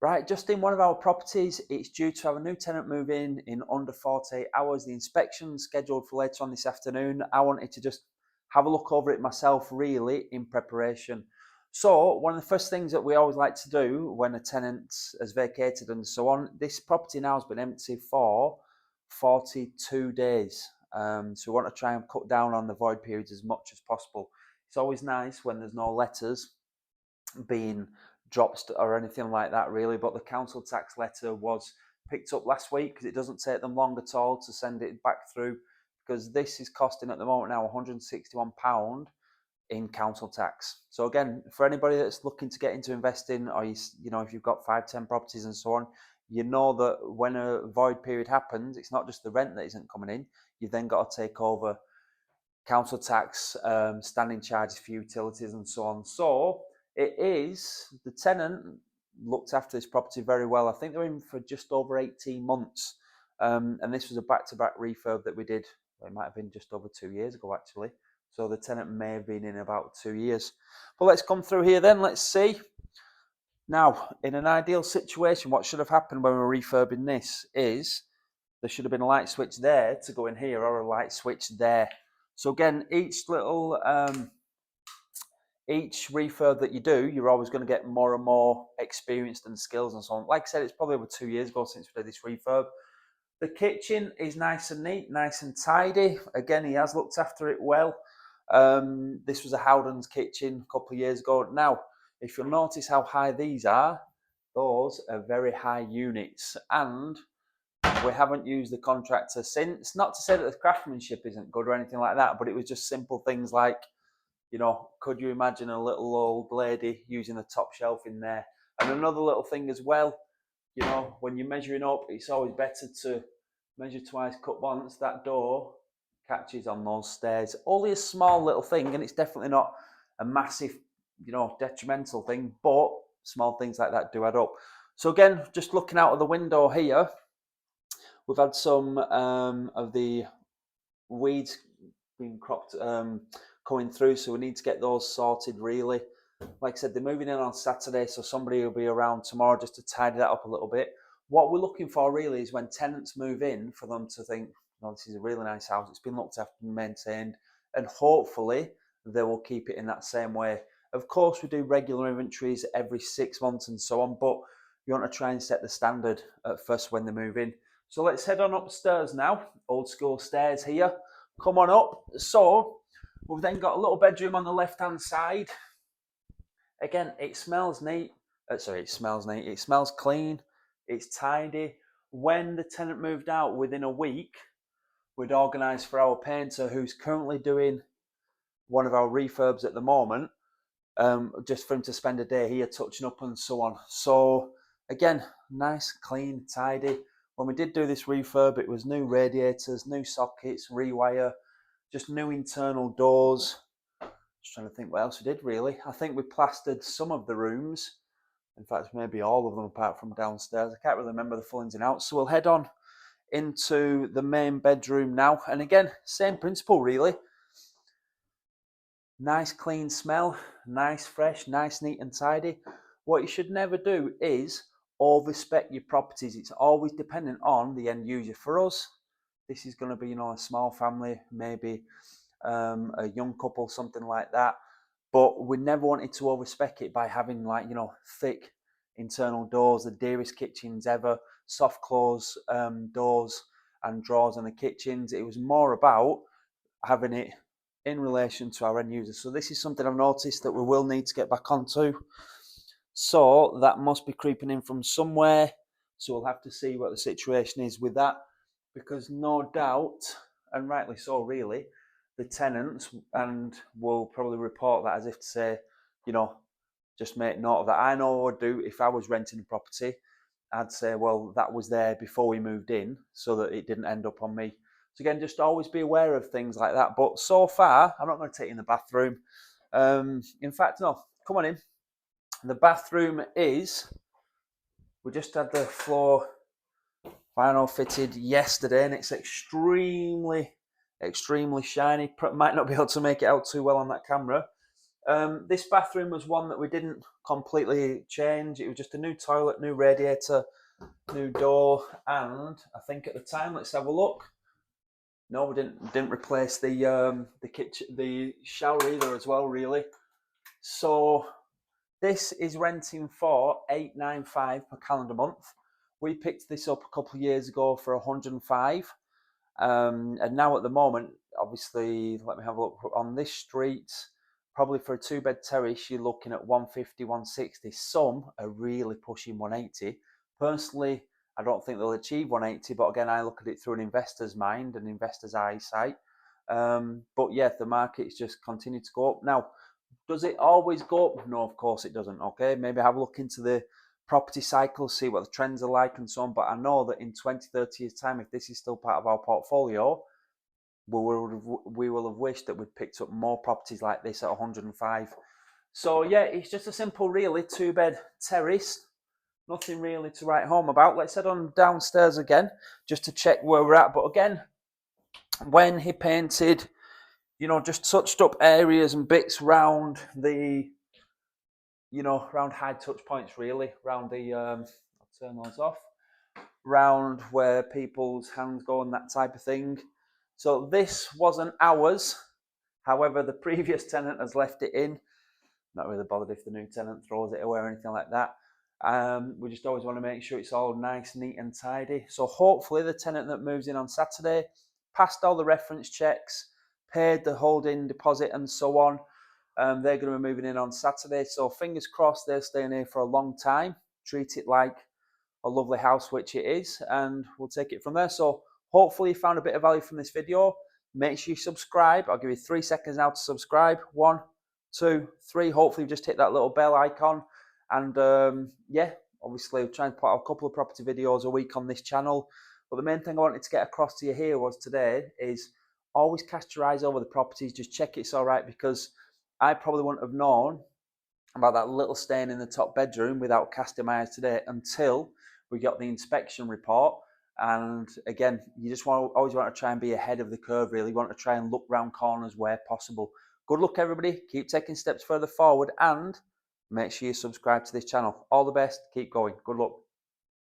Right, just in one of our properties, it's due to have a new tenant move in under 48 hours. The inspection's scheduled for later on this afternoon. I wanted to just have a look over it myself, really, in preparation. So, one of the first things that we always like to do when a tenant has vacated and so on, this property now has been empty for 42 days. So, we want to try and cut down on the void periods as much as possible. It's always nice when there's no letters being dropped or anything like that, really. But the council tax letter was picked up last week because it doesn't take them long at all to send it back through, because this is costing at the moment now £161 in council tax. So again, for anybody that's looking to get into investing, or if you've got 5-10 properties and so on, you know that when a void period happens, it's not just the rent that isn't coming in. You've then got to take over council tax, standing charges for utilities and so on. So it is, the tenant looked after this property very well. I think they're in for just over 18 months. And this was a back-to-back refurb that we did. It might have been just over 2 years ago, actually. So the tenant may have been in about 2 years. But let's come through here then. Let's see. Now, in an ideal situation, what should have happened when we were refurbing this is there should have been a light switch there to go in here, or a light switch there. So again, each refurb that you do, you're always going to get more and more experienced and skills and so on. Like I said, it's probably over 2 years ago since we did this refurb. The kitchen is nice and neat, nice and tidy. Again, he has looked after it well. This was a Howden's kitchen a couple of years ago. Now, if you'll notice how high these are, those are very high units, and we haven't used the contractor since. Not to say that the craftsmanship isn't good or anything like that, but it was just simple things like, could you imagine a little old lady using the top shelf in there? And another little thing as well, when you're measuring up, it's always better to measure twice, cut once. That door catches on those stairs. Only a small little thing, and it's definitely not a massive, detrimental thing, but small things like that do add up. So again, just looking out of the window here, we've had some of the weeds being cropped, coming through, so we need to get those sorted, really. Like I said, they're moving in on Saturday, so somebody will be around tomorrow just to tidy that up a little bit. What we're looking for really is when tenants move in, for them to think, this is a really nice house, it's been looked after and maintained, and hopefully they will keep it in that same way. Of course, we do regular inventories every 6 months and so on, but you want to try and set the standard at first when they move in. So let's head on upstairs now. Old school stairs here. Come on up. So we've then got a little bedroom on the left-hand side. Again, it smells neat. It smells neat. It smells clean. It's tidy. When the tenant moved out, within a week, we'd organised for our painter, who's currently doing one of our refurbs at the moment, just for him to spend a day here touching up and so on. So again, nice, clean, tidy. When we did do this refurb, it was new radiators, new sockets, rewire, just new internal doors. Just trying to think what else we did, really. I think we plastered some of the rooms. In fact, maybe all of them apart from downstairs. I can't really remember the full ins and outs. So we'll head on into the main bedroom now. And again, same principle, really. Nice, clean smell. Nice, fresh, nice, neat and tidy. What you should never do is overspec your properties. It's always dependent on the end user. For us, this is going to be, a small family, maybe a young couple, something like that. But we never wanted to overspec it by having thick internal doors, the dearest kitchens ever, soft close doors and drawers in the kitchens. It was more about having it in relation to our end users. So this is something I've noticed that we will need to get back onto. So that must be creeping in from somewhere. So we'll have to see what the situation is with that, because no doubt, and rightly so, really, the tenants and will probably report that as if to say, just make note of that. I know what I'd do if I was renting a property. I'd say, well, that was there before we moved in, so that it didn't end up on me. So again, just always be aware of things like that. But so far, I'm not going to take you in the bathroom. In fact, no, come on in. The bathroom we just had the floor final fitted yesterday, and it's extremely shiny. Might not be able to make it out too well on that camera. This bathroom was one that we didn't completely change. It was just a new toilet, new radiator, new door, and I think at the time, let's have a look. No, we didn't replace the kitchen, the shower either as well, really. So this is renting for £895 per calendar month. We picked this up a couple of years ago for 105. And now at the moment, obviously, let me have a look on this street. Probably for a two-bed terrace, you're looking at 150, 160. Some are really pushing 180. Personally, I don't think they'll achieve 180, but again, I look at it through an investor's mind, an investor's eyesight. But yeah, the market's just continued to go up. Now, does it always go up? No, of course it doesn't. Okay, maybe have a look into the property cycle, see what the trends are like and so on. But I know that in 20, 30 years' time, if this is still part of our portfolio, we will have wished that we'd picked up more properties like this at 105. So yeah, it's just a simple, really, two-bed terrace. Nothing really to write home about. Let's head on downstairs again, just to check where we're at. But again, when he painted, just touched up areas and bits round the, around high touch points, really, around the, I'll turn those off, round where people's hands go and that type of thing. So this wasn't ours. However, the previous tenant has left it in. Not really bothered if the new tenant throws it away or anything like that. We just always want to make sure it's all nice, neat and tidy. So hopefully the tenant that moves in on Saturday passed all the reference checks, paid the holding deposit and so on. They're going to be moving in on Saturday. So fingers crossed they're staying here for a long time. Treat it like a lovely house, which it is, and we'll take it from there. So hopefully you found a bit of value from this video. Make sure you subscribe. I'll give you 3 seconds now to subscribe. 1, 2, 3. Hopefully you just hit that little bell icon. And yeah, obviously we're trying to put out a couple of property videos a week on this channel. But the main thing I wanted to get across to you here was today is always cast your eyes over the properties. Just check it's all right, because I probably wouldn't have known about that little stain in the top bedroom without casting my eyes today until we got the inspection report. And again, you just always want to try and be ahead of the curve, really. You want to try and look round corners where possible. Good luck, everybody. Keep taking steps further forward, and make sure you subscribe to this channel. All the best. Keep going. Good luck.